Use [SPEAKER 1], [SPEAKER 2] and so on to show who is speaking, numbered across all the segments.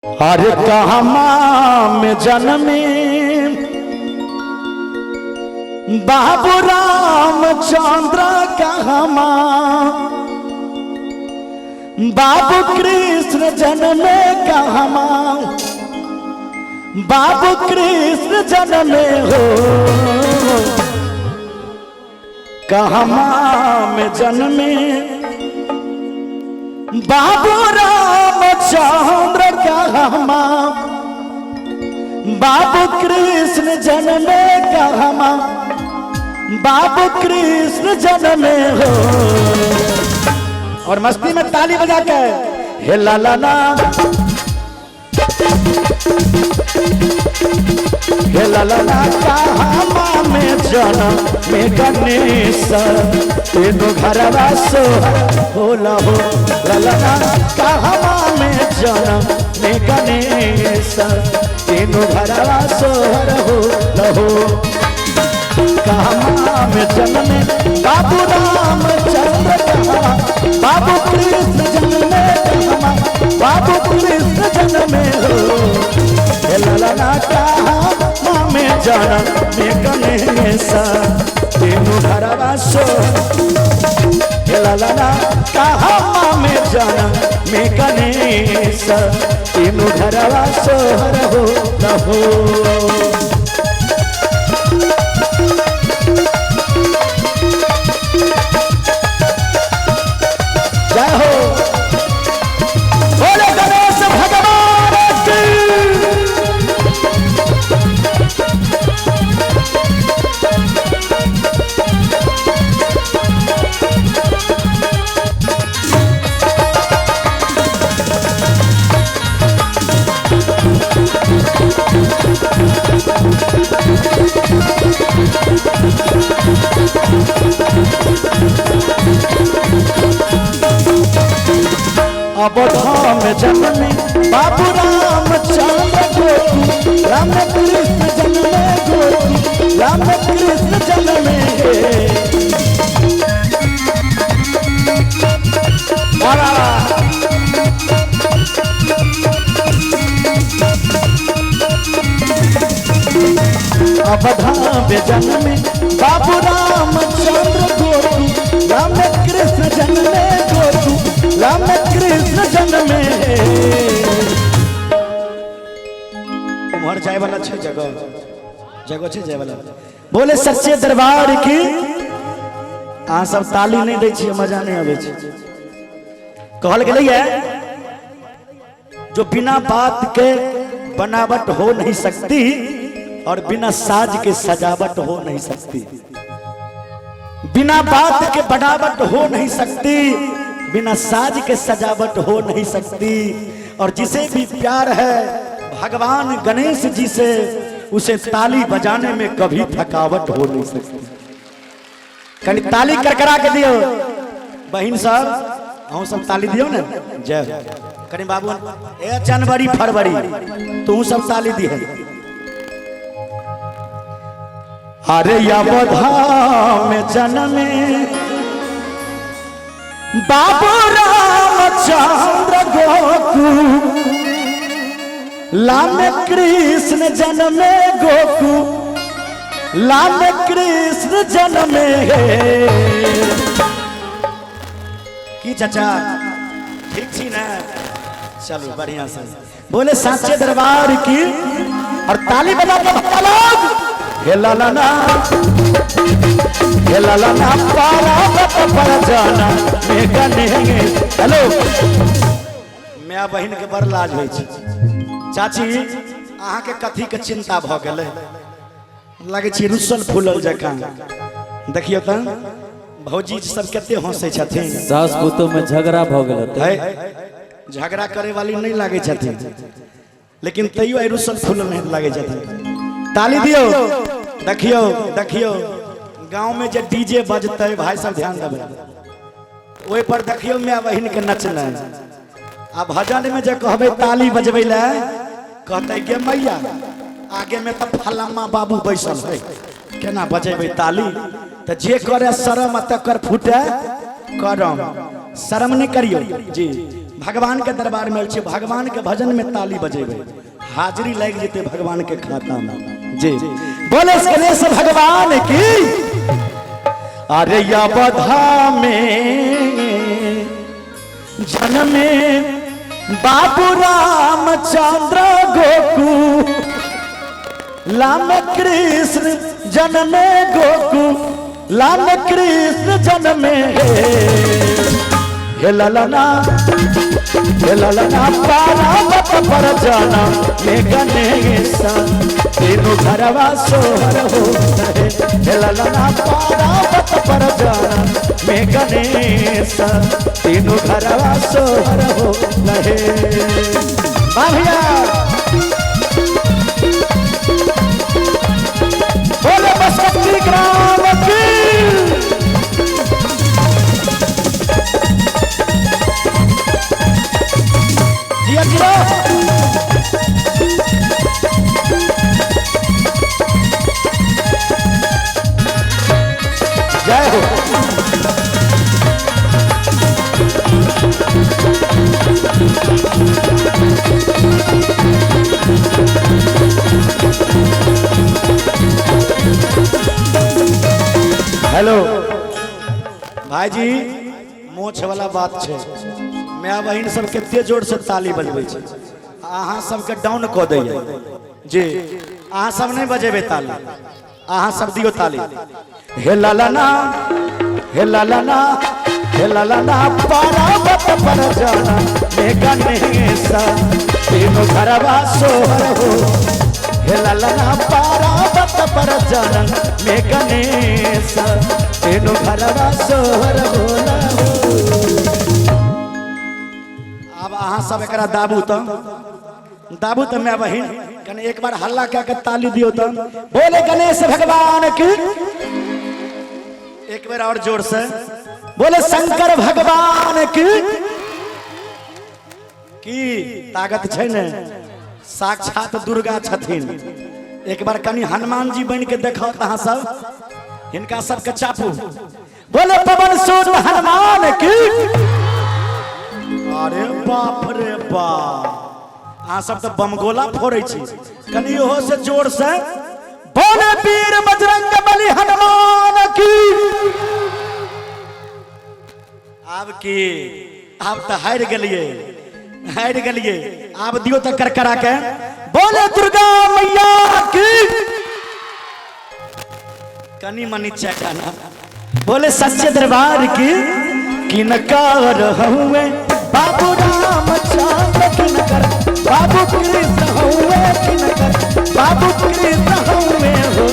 [SPEAKER 1] हर कहमा में जन्मे बाबू रामचंद्र कहमा बाबू कृष्ण जन्मे कहमा बाबू कृष्ण जन्मे हो कहमा में जन्मे बाबू रामचंद्र कहमा बाबू कृष्ण जन्मे कहमा बाबू कृष्ण जन्मे हो। और मस्ती में ताली बजा के हे ला ला ला हे ला ला ला कहमा में जन्म में गणेश तेनो घरवा सो होला हो ला ला ला कहमा में जन्म में गणेश तेनो घरवा सोहर हो लहो कहमा में जन्म में बाबू रामचंद्र कहमा बाबू कृष्ण जन्मे कहमा बाबू कृष्ण जन्मे हो हे ला ला ला कहमा में जन्म में गणेश तेनो घरवा सोहर हे ला ला ला कहमा में जन्म में गणेश तेनो घरवा सोहर हो लहो। जय हो बोले गणेश भगवान की। अब धाम जन्मे बाबू रामचंद्र गोकू राम कृष्ण जन्मे गोकू राम कृष्ण जन्मे अब धाम जन्मे बाबू रामचंद्र गोकू राम कृष्ण जन्मे गोकू राम कृष्ण जन्मे उमर जाए वाला छे जगह जगह छे जाए वाला बोले सच्चे दरबार की। आ सब ताली नहीं दै छी मजा नहीं आवे छे कहल गेलै है जो बिना बात के बनावट हो नहीं सकती और बिना साज के सजावट हो नहीं सकती। बिना बात के बनावट हो नहीं सकती बिना साज के सजावट हो नहीं सकती। और जिसे भी प्यार है भगवान गणेश जी से उसे ताली बजाने में कभी थकावट हो नहीं सकती। कहीं ताली करकरा के दियो बहन सब हम सब ताली दियो ना जय कहीं बाबू ए जनवरी फरवरी तू सब ताली दी है। अरे अवधा में जन्मे बाबू रामचंद्र गोकू लाम कृष्ण जन्मे गोकू लाम कृष्ण जन्मे की चाचा ठीक छी ना चलो बढ़िया से बोले साचे दरबार की। और ताली बजा के लोग हे ला ला ना पारावत पर जाना में गनेंगे। हेलो मैं बहन के बड़ लाज होई छी चाची अहाँ के कथी के चिंता भ गेलै लागे छी रुसल फूलल जकां देखियो त भौजी सब कते हंसै छथिन
[SPEAKER 2] सास पुतो में झगड़ा भ गेल
[SPEAKER 1] है झगड़ा करे वाली नहीं लागे छथिन लेकिन तैयो रुसल फूलल नहीं लागे छथिन। ताली दियो देखियो देखियो गांव में जे डीजे बजते भाई सब ध्यान देवे ओई पर देखियो मैं बहन के नचना आ भजन में जे कहबे ताली बजबै ले कहते के मैया आगे में तो फलामा बाबू बैसल है केना बजेबै ताली तो जे करे शरम तकर फूटे करम शरम नहीं करियो जी भगवान के दरबार में छे, भगवान के भजन में ताली बजेबे, हाजिरी लग जेते भगवान के खाता में। जी बोले गणेश भगवान की। अरे या बधा में जन्मे बाबू रामचंद्र गोकू लाम कृष्ण जन्मे गोकू लाम कृष्ण जन्मे हे ललना पारावत पर जाना में गणेश तीनों घरवा सोहर हो रहे। हे ललना पारावत पर जाना में गणेश तीनों घरवा सोहर हो रहे। भैया बोले बसंती ग्राम की। जिया जिया जय हो। हेलो भाई जी, मोछ वाला बात है। मैं बहन सब कते जोर से ताली बजबे छे, अहाँ सबके डाउन कऽ दैया जी। अहाँ सब नहीं बजेबे ताली, अहाँ सब दियो ताली। हे ललना हे ललना हे ललना पारावत पर जाना में गणेश तीनों घरवा सोहर हो। हे ललना पारावत पर जाना में गणेश तीनों घरवा सोहर हो। अब अहाँ सब एकरा दाबू तो मैं बहिन कने एक बार हल्ला क्या के ताली दियो तो। बोले गणेश भगवान की। एक बार और जोर से बोले शंकर भगवान की ताकत है ने, साक्षात दुर्गा छथिन। एक बार कनी हनुमान जी बन के देखो तहाँ सब इनका सबके चापू। बोले पवन सूत हनुमान की। अरे बाप रे बाप, अहाँ सब तो बमगोला फोड़े छी, कनी हो से जोर से बोले वीर बजरंग बली हनुमान की। अब तो हार गलिए, आप दियो तो करकरा के बोले दुर्गा मैया की। कनी मनी चेकाना बोले सच्चे दरबार की। किनकार हुए बाबू रामचंद्र किनकर बाबू कृष्ण हुए किनकर बाबू कृष्ण हुए हो।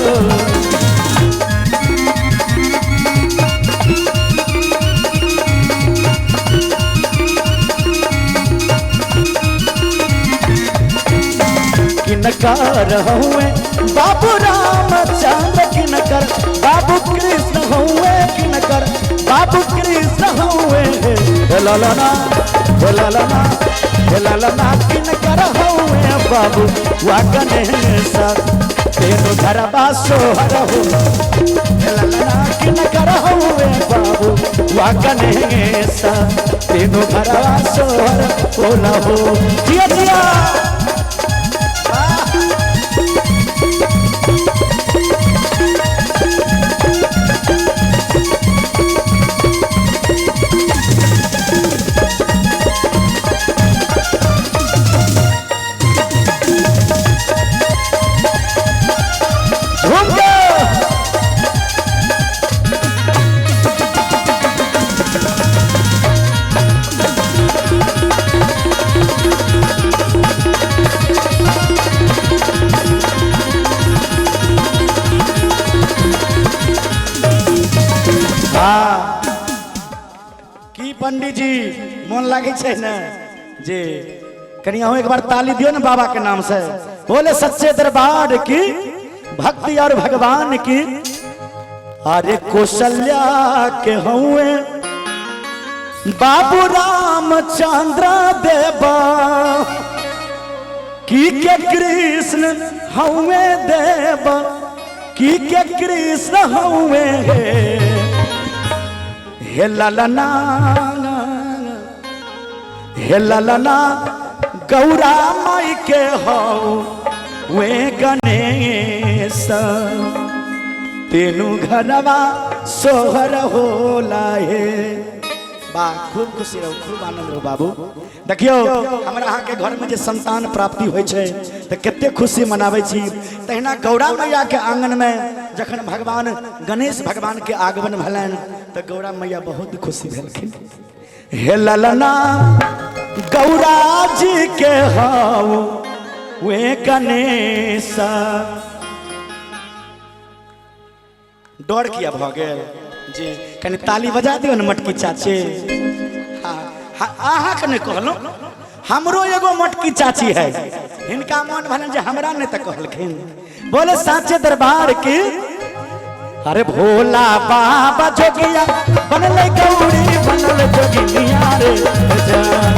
[SPEAKER 1] किनकार हुए बाबू रामचंद्र किनकर बाबू कृष्ण हुए किनकर बाबू कृष्ण हुए। हे ललना किनकर हुए बाबू वा गणेश तीनों घरवा सोहर हो। हे ललना किनकर हुए बाबू वा गणेश तीनों घरवा सोहर हो। जिया जिया की पंडित जी मन लगे छे न जी। कनिया एक बार ताली दियो ना बाबा के नाम से। बोले सच्चे दरबार की भक्ति और भगवान की। अरे कौशल्या के हुए बाबू रामचंद्र देवा की के कृष्ण हुए देवा की के कृष्ण हुए। हे ललना हे ललना गौरा माई के हो वे गणेश तेनु घरवा सोहर होला हे। वाह, खूब खुशी रहो, खूब आनंद रहो बाबू। देखियो हमारा अहाँ के घर में जे संतान प्राप्ति होइ छै तो कते खुशी मनाबै छी। तहिना गौरा मैया के आंगन में जखन भगवान गणेश भगवान के आगमन भेलनि तो गौरा मैया बहुत खुशी भेलखिन। हे ललना गौरा जी के हो वे गणेश। डर किया भ गेल जी? कनी ताली बजा दियो न मटकी चाची। अहाँ के नहीं कहलौं, हमरो एगो मटकी चाची है, हिनका मन भलन जे हमरा नहीं तो कहलखिन। बोले साचे दरबार की। अरे भोला बाबा जोगिया बनल गौरी बनल जोगिनिया रे जान।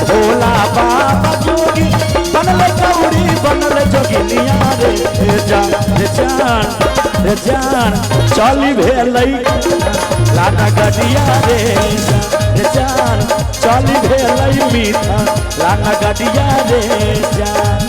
[SPEAKER 1] भोला बाबा जोगी बनल गौरी बनल जोगिनिया रे जान रे जान रे जान। चली भेलै लाना गडिया रे जान, चली भेलै मीठा लाना गडिया रे जान।